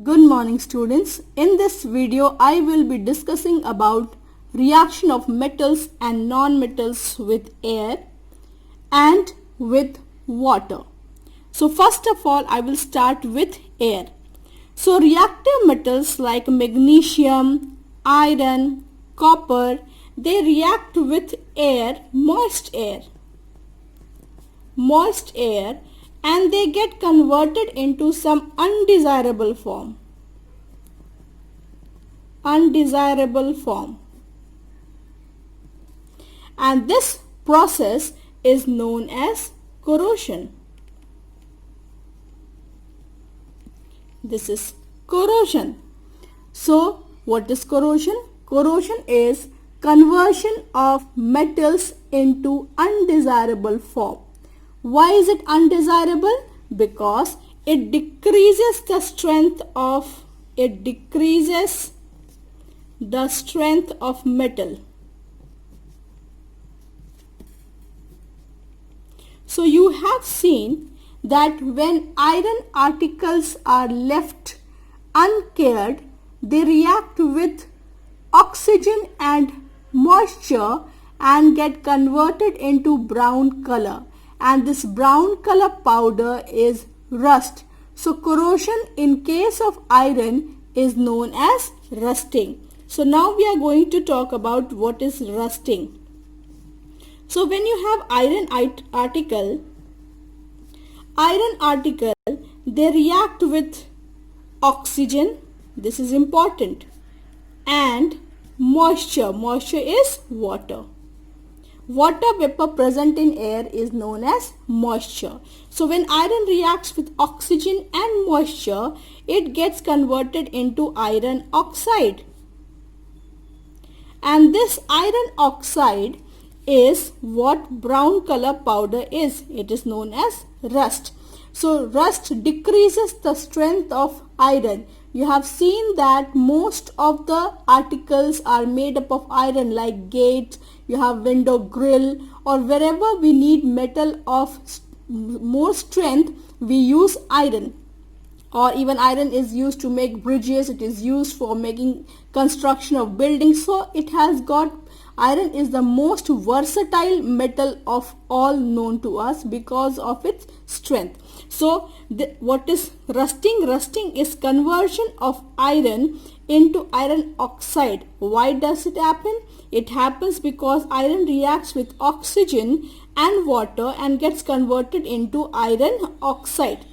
Good morning students. In this video I will be discussing about reaction of metals and non-metals with air and with water. So first of all I will start with air. So reactive metals like magnesium, iron, copper, they react with air, moist air, and they get converted into some undesirable form. And this process is known as corrosion. This is corrosion. So what is corrosion? Corrosion is conversion of metals into undesirable form. Why is it undesirable? Because it decreases the strength of metal. So you have seen that when iron articles are left uncared, they react with oxygen and moisture and get converted into brown color. And this brown color powder is rust. So corrosion in case of iron is known as rusting. So now we are going to talk about what is rusting. So when you have iron article, they react with oxygen, this is important, and moisture. Moisture is water. Water vapor present in air is known as moisture. So when iron reacts with oxygen and moisture, it gets converted into iron oxide. And this iron oxide is what brown color powder is. It is known as rust. So rust decreases the strength of iron. You have seen that most of the articles are made up of iron, like gates, you have window grill, or wherever we need metal of more strength, we use iron. Or even iron is used to make bridges, it is used for making construction of buildings. So iron is the most versatile metal of all known to us because of its strength. So what is rusting? Rusting is conversion of iron into iron oxide. Why does it happen? It happens because iron reacts with oxygen and water and gets converted into iron oxide.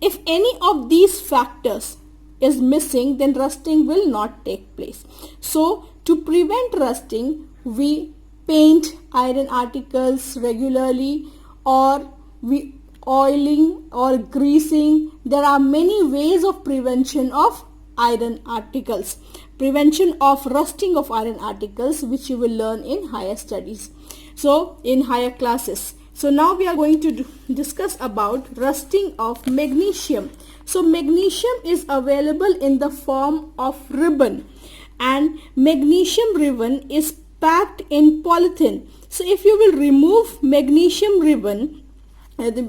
If any of these factors is missing, then rusting will not take place. So to prevent rusting, we paint iron articles regularly, or we oiling or greasing. There are many ways of prevention of iron articles, prevention of rusting of iron articles, which you will learn in higher studies. So in higher classes. So now we are going to discuss about rusting of magnesium. So magnesium is available in the form of ribbon, and magnesium ribbon is packed in polythene. So if you will remove magnesium ribbon, for the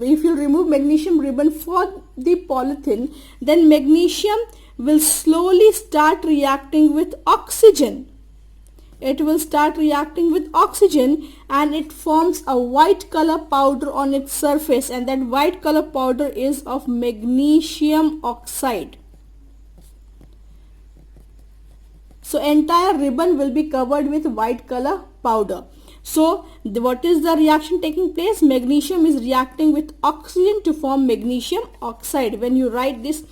polythene, then magnesium will slowly start reacting with oxygen. It will start reacting with oxygen and it forms a white color powder on its surface, and that white color powder is of magnesium oxide. So entire ribbon will be covered with white color powder. So what is the reaction taking place? Magnesium is reacting with oxygen to form magnesium oxide. When you write this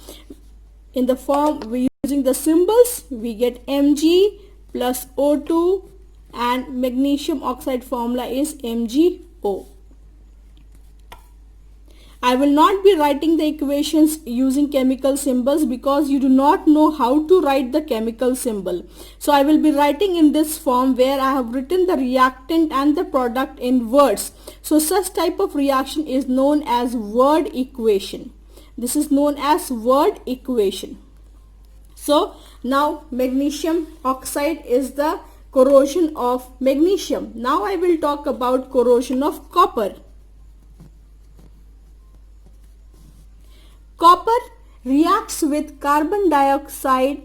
in the form using the symbols, we get Mg plus O2, and magnesium oxide formula is MgO. I will not be writing the equations using chemical symbols because you do not know how to write the chemical symbol. So I will be writing in this form where I have written the reactant and the product in words. So such type of reaction is known as word equation. This is known as word equation. So now magnesium oxide is the corrosion of magnesium. Now I will talk about corrosion of copper. Copper reacts with carbon dioxide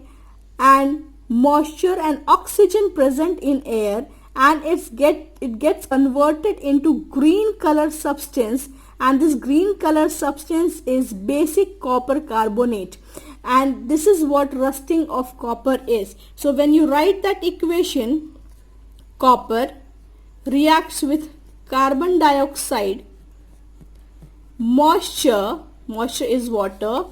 and moisture and oxygen present in air, and it gets converted into green color substance, and this green color substance is basic copper carbonate, and this is what rusting of copper is. So when you write that equation, copper reacts with carbon dioxide, moisture is water,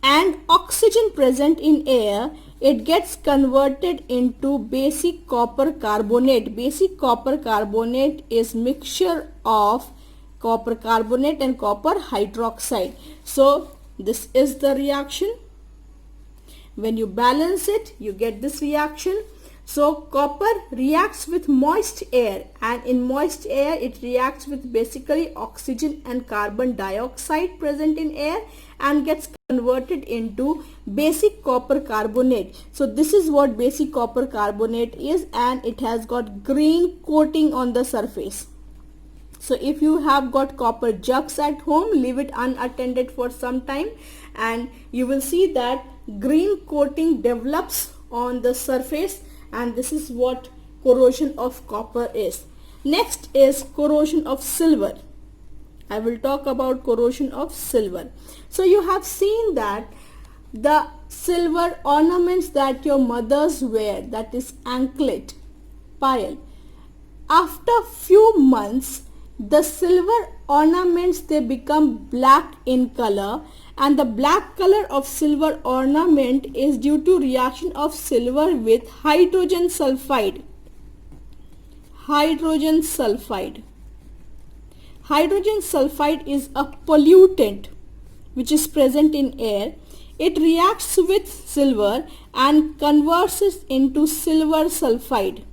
and oxygen present in air, it gets converted into basic copper carbonate. Basic copper carbonate is mixture of copper carbonate and copper hydroxide. So this is the reaction. When you balance it, you get this reaction. So copper reacts with moist air, and in moist air it reacts with basically oxygen and carbon dioxide present in air and gets converted into basic copper carbonate. So this is what basic copper carbonate is, and it has got green coating on the surface. So if you have got copper jugs at home, leave it unattended for some time and you will see that green coating develops on the surface, and this is what corrosion of copper is. Next is corrosion of silver. I will talk about corrosion of silver. So you have seen that the silver ornaments that your mothers wear, that is anklet, pile, after few months the silver ornaments, they become black in color, and the black color of silver ornament is due to reaction of silver with hydrogen sulfide. Hydrogen sulfide is a pollutant which is present in air. It reacts with silver and converts it into silver sulfide,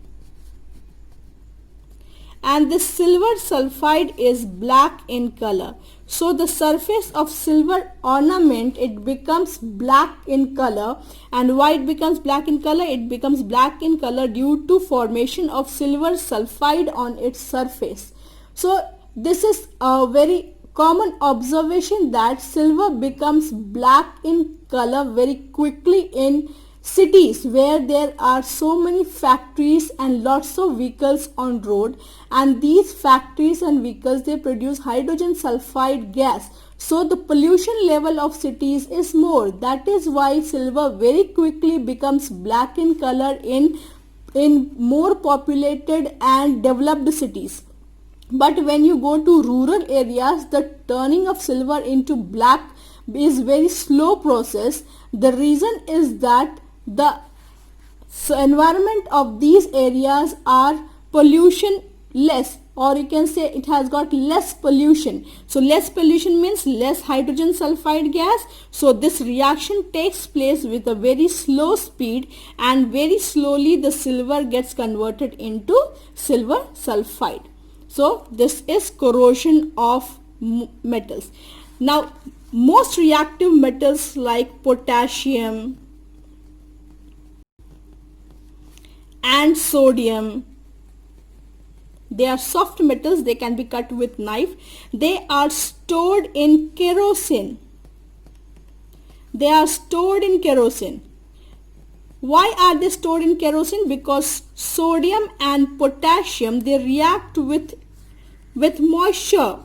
and this silver sulfide is black in color. So the surface of silver ornament, it becomes black in color. And why it becomes black in color? It becomes black in color due to formation of silver sulfide on its surface. So this is a very common observation that silver becomes black in color very quickly in cities where there are so many factories and lots of vehicles on road, and these factories and vehicles, they produce hydrogen sulfide gas, so the pollution level of cities is more. That is why silver very quickly becomes black in color in more populated and developed cities. But when you go to rural areas, the turning of silver into black is very slow process. The reason is that the environment of these areas are pollution less, or you can say it has got less pollution. So less pollution means less hydrogen sulfide gas. So this reaction takes place with a very slow speed, and very slowly the silver gets converted into silver sulfide. So this is corrosion of metals. Now most reactive metals like potassium and sodium, they are soft metals, they can be cut with knife. They are stored in kerosene. Why are they stored in kerosene? Because sodium and potassium, they react with moisture.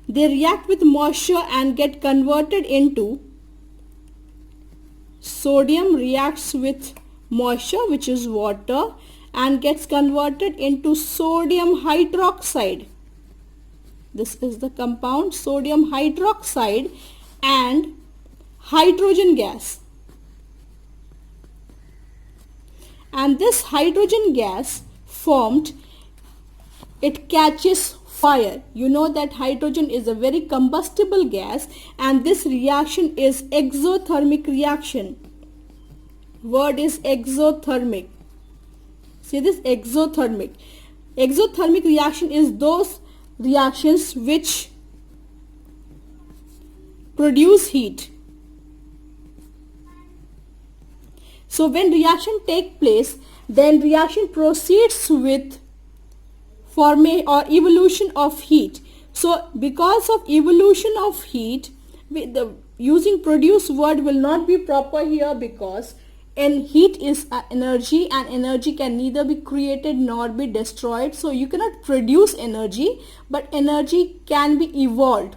They react with moisture and get converted into, sodium reacts with moisture, which is water, and gets converted into sodium hydroxide. This is the compound sodium hydroxide and hydrogen gas. And this hydrogen gas formed, it catches fire. You know that hydrogen is a very combustible gas, and this reaction is exothermic reaction. Word is exothermic. See this, exothermic. Exothermic reaction is those reactions which produce heat. So when reaction take place, then reaction proceeds with formation or evolution of heat. So because of evolution of heat, using produce word will not be proper here, because and heat is energy, and energy can neither be created nor be destroyed. So you cannot produce energy, but energy can be evolved,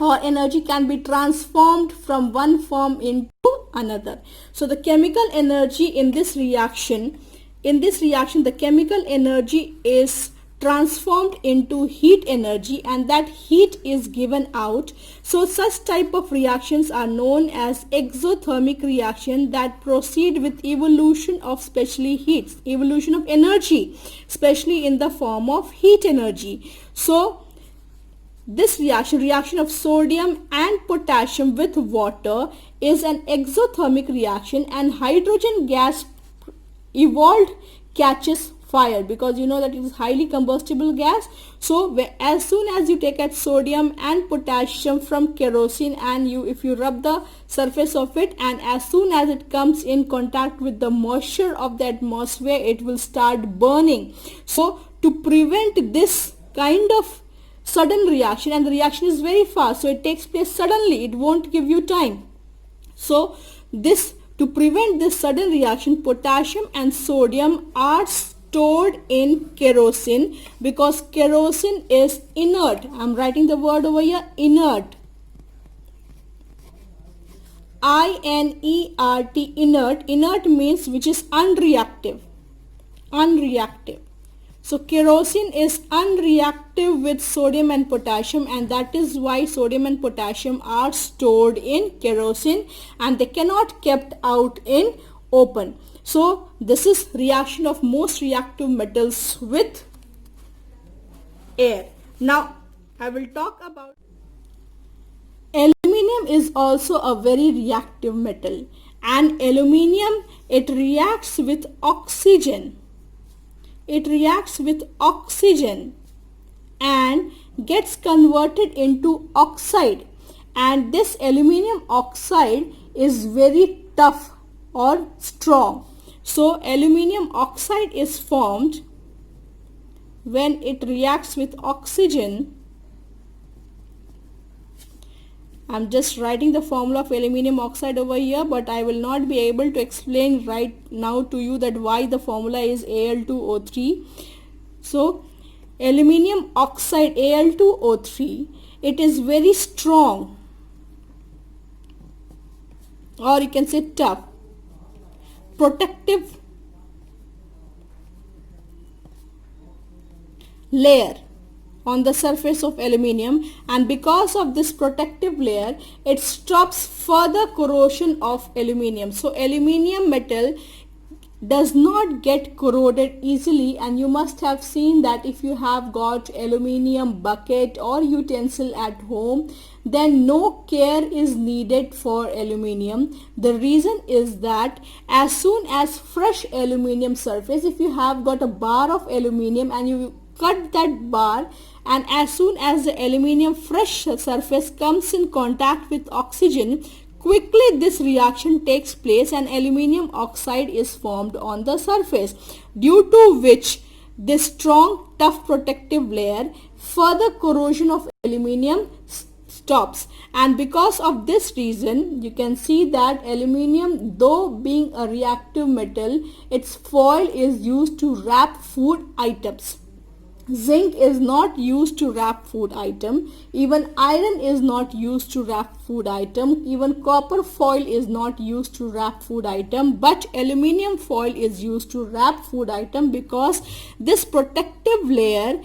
or energy can be transformed from one form into another. So the chemical energy in this reaction, the chemical energy is transformed into heat energy, and that heat is given out. So such type of reactions are known as exothermic reaction that proceed with evolution of evolution of energy, especially in the form of heat energy. So this reaction of sodium and potassium with water is an exothermic reaction, and hydrogen gas evolved catches fire, because you know that it is highly combustible gas. So as soon as you take out sodium and potassium from kerosene, and if you rub the surface of it, and as soon as it comes in contact with the moisture of the atmosphere, it will start burning. So to prevent this kind of sudden reaction, and the reaction is very fast, so it takes place suddenly, it won't give you time. So to prevent this sudden reaction, potassium and sodium are stored in kerosene, because kerosene is inert. I'm writing the word over here, inert. I-N-E-R-T, inert. Inert means which is unreactive. So kerosene is unreactive with sodium and potassium, and that is why sodium and potassium are stored in kerosene, and they cannot kept out in open. So this is reaction of most reactive metals with air. Now I will talk about aluminium. Is also a very reactive metal, and aluminium, it reacts with oxygen. It reacts with oxygen and gets converted into oxide, and this aluminium oxide is very tough or strong. So aluminium oxide is formed when it reacts with oxygen. I'm just writing the formula of aluminium oxide over here, but I will not be able to explain right now to you that why the formula is Al2O3. So aluminium oxide, Al2O3, it is very strong, or you can say tough, protective layer on the surface of aluminium, and because of this protective layer, it stops further corrosion of aluminium. So aluminium metal does not get corroded easily, and you must have seen that if you have got aluminium bucket or utensil at home, then no care is needed for aluminium. The reason is that as soon as fresh aluminium surface, if you have got a bar of aluminium and you cut that bar, and as soon as the aluminium fresh surface comes in contact with oxygen, quickly this reaction takes place and aluminium oxide is formed on the surface, due to which this strong tough protective layer, further corrosion of aluminium stops. And because of this reason, you can see that aluminium, though being a reactive metal, its foil is used to wrap food items. Zinc is not used to wrap food item. Even iron is not used to wrap food item. Even copper foil is not used to wrap food item. But aluminium foil is used to wrap food item, because this protective layer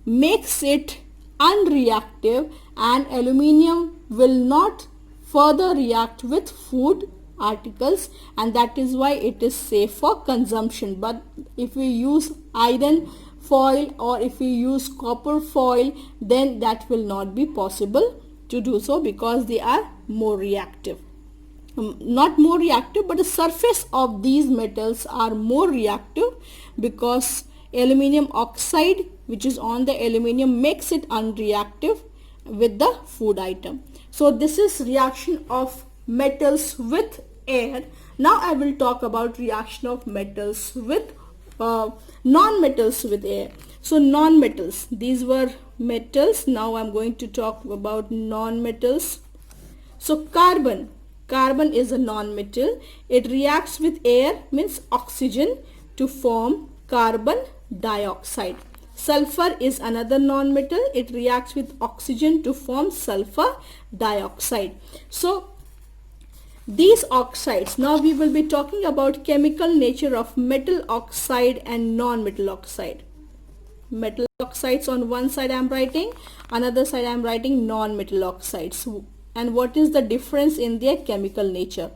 makes it unreactive, and aluminium will not further react with food articles, and that is why it is safe for consumption. But if we use iron foil or if we use copper foil, then that will not be possible to do so, because they are more reactive. Not more reactive, but the surface of these metals are more reactive, because aluminium oxide which is on the aluminium makes it unreactive with the food item. So this is reaction of metals with air. Now I will talk about reaction of metals with non-metals with air. So non-metals, these were metals. Now I'm going to talk about non-metals. So carbon is a non-metal. It reacts with air, means oxygen, to form carbon dioxide. Sulfur is another non-metal. It reacts with oxygen to form sulfur dioxide. So these oxides, now we will be talking about chemical nature of metal oxide and non-metal oxide. Metal oxides on one side I am writing, another side I am writing non-metal oxides, and what is the difference in their chemical nature.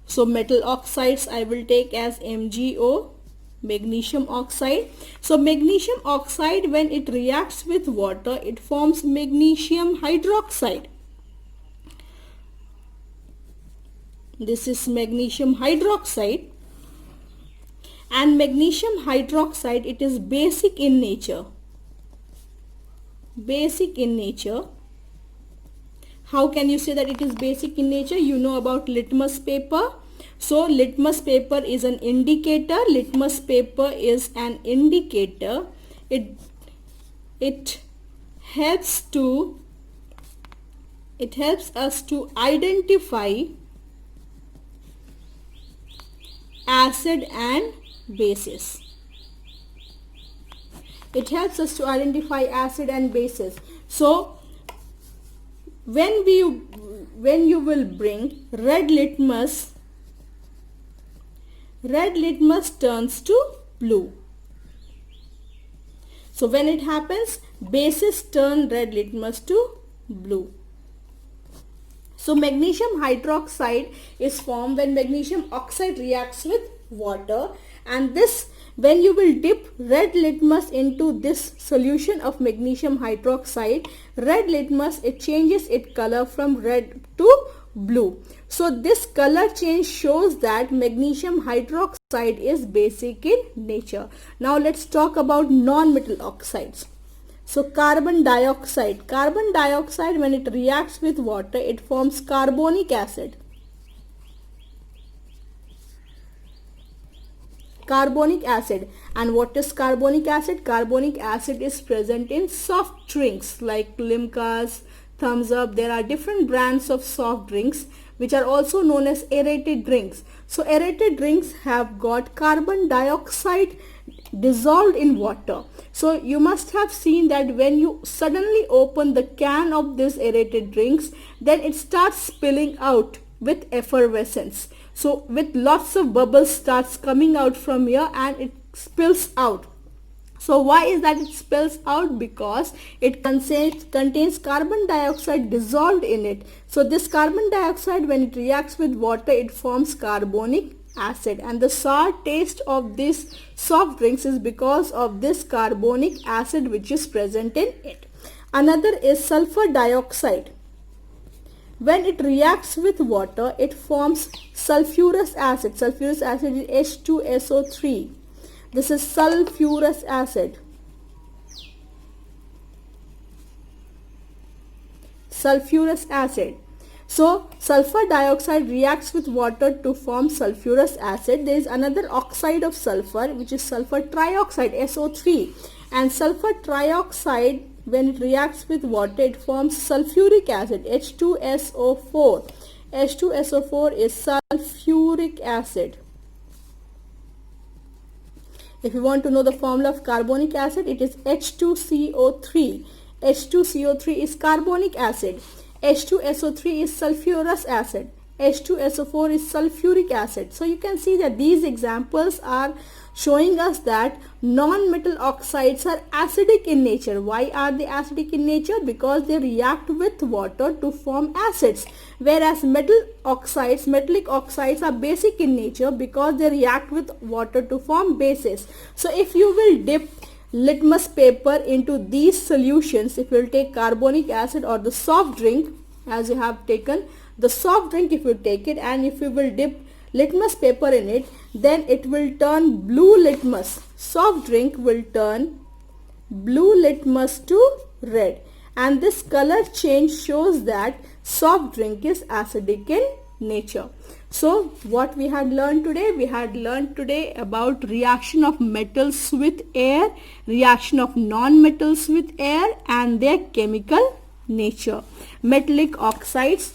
So metal oxides I will take as MgO, magnesium oxide. So magnesium oxide, when it reacts with water, it forms magnesium hydroxide. This is magnesium hydroxide, and magnesium hydroxide, it is basic in nature. Basic in nature. How can you say that it is basic in nature? You know about litmus paper. So litmus paper is an indicator. Litmus paper is an indicator. It helps us to identify acid and bases. It helps us to identify acid and bases. So when you will bring red litmus turns to blue. So when it happens, bases turn red litmus to blue. So magnesium hydroxide is formed when magnesium oxide reacts with water, and this, when you will dip red litmus into this solution of magnesium hydroxide, red litmus, it changes its color from red to blue. So this color change shows that magnesium hydroxide is basic in nature. Now let's talk about non-metal oxides. So carbon dioxide. Carbon dioxide, when it reacts with water, it forms carbonic acid. Carbonic acid. And what is carbonic acid? Carbonic acid is present in soft drinks like Limca's, Thumbs Up. There are different brands of soft drinks which are also known as aerated drinks. So aerated drinks have got carbon dioxide dissolved in water. So you must have seen that when you suddenly open the can of this aerated drinks, then it starts spilling out with effervescence. So with lots of bubbles starts coming out from here and it spills out. So why is that it spills out? Because it contains carbon dioxide dissolved in it. So this carbon dioxide, when it reacts with water, it forms carbonic acid, and the sour taste of this soft drinks is because of this carbonic acid which is present in it. Another is sulfur dioxide. When it reacts with water, it forms sulfurous acid. Sulfurous acid is H2SO3. This is sulfurous acid. Sulfurous acid. So sulfur dioxide reacts with water to form sulfurous acid. There is another oxide of sulfur which is sulfur trioxide, SO3. And sulfur trioxide, when it reacts with water, it forms sulfuric acid, H2SO4. H2SO4 is sulfuric acid. If you want to know the formula of carbonic acid, it is H2CO3. H2CO3 is carbonic acid. H2SO3 is sulfurous acid. H2SO4 is sulfuric acid. So you can see that these examples are showing us that non-metal oxides are acidic in nature. Why are they acidic in nature? Because they react with water to form acids. Whereas metallic oxides are basic in nature because they react with water to form bases. So if you will dip litmus paper into these solutions, if you will take carbonic acid or the soft drink, as you have taken the soft drink, if you take it and if you will dip litmus paper in it, then it will turn blue litmus. Soft drink will turn blue litmus to red, and this color change shows that soft drink is acidic in nature. So what we had learned today? We had learned today about reaction of metals with air, reaction of non-metals with air, and their chemical nature. Metallic oxides,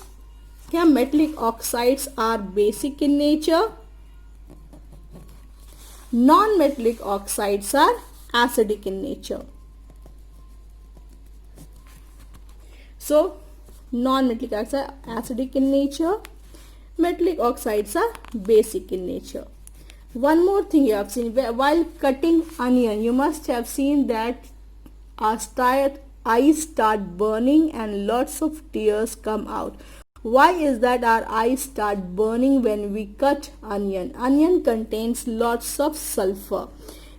yeah, metallic oxides are basic in nature. Non-metallic oxides are acidic in nature. So non-metallic oxides are acidic in nature. Metallic oxides are basic in nature. One more thing you have seen, while cutting onion, you must have seen that our eyes start burning and lots of tears come out. Why is that our eyes start burning when we cut onion? Onion contains lots of sulfur.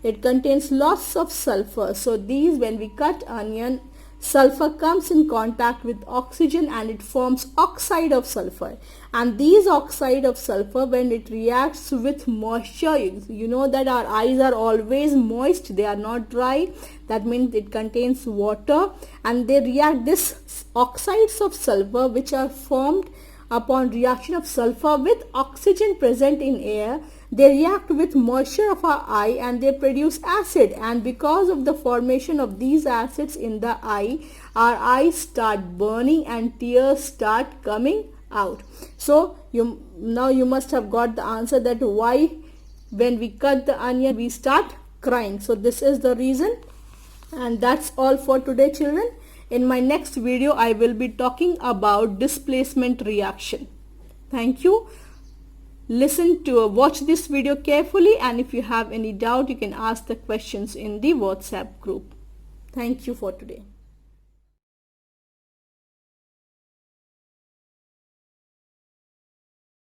It contains lots of sulfur. So these, when we cut onion, sulfur comes in contact with oxygen and it forms oxide of sulfur, and these oxide of sulfur, when it reacts with moisture, you know that our eyes are always moist, they are not dry. That means it contains water, and they react, this oxides of sulfur which are formed upon reaction of sulfur with oxygen present in air, they react with moisture of our eye and they produce acid, and because of the formation of these acids in the eye, our eyes start burning and tears start coming out. So now you must have got the answer that why when we cut the onion we start crying. So this is the reason, and that's all for today, children. In my next video I will be talking about displacement reaction. Thank you. Watch this video carefully, and if you have any doubt you can ask the questions in the WhatsApp group. Thank you for today.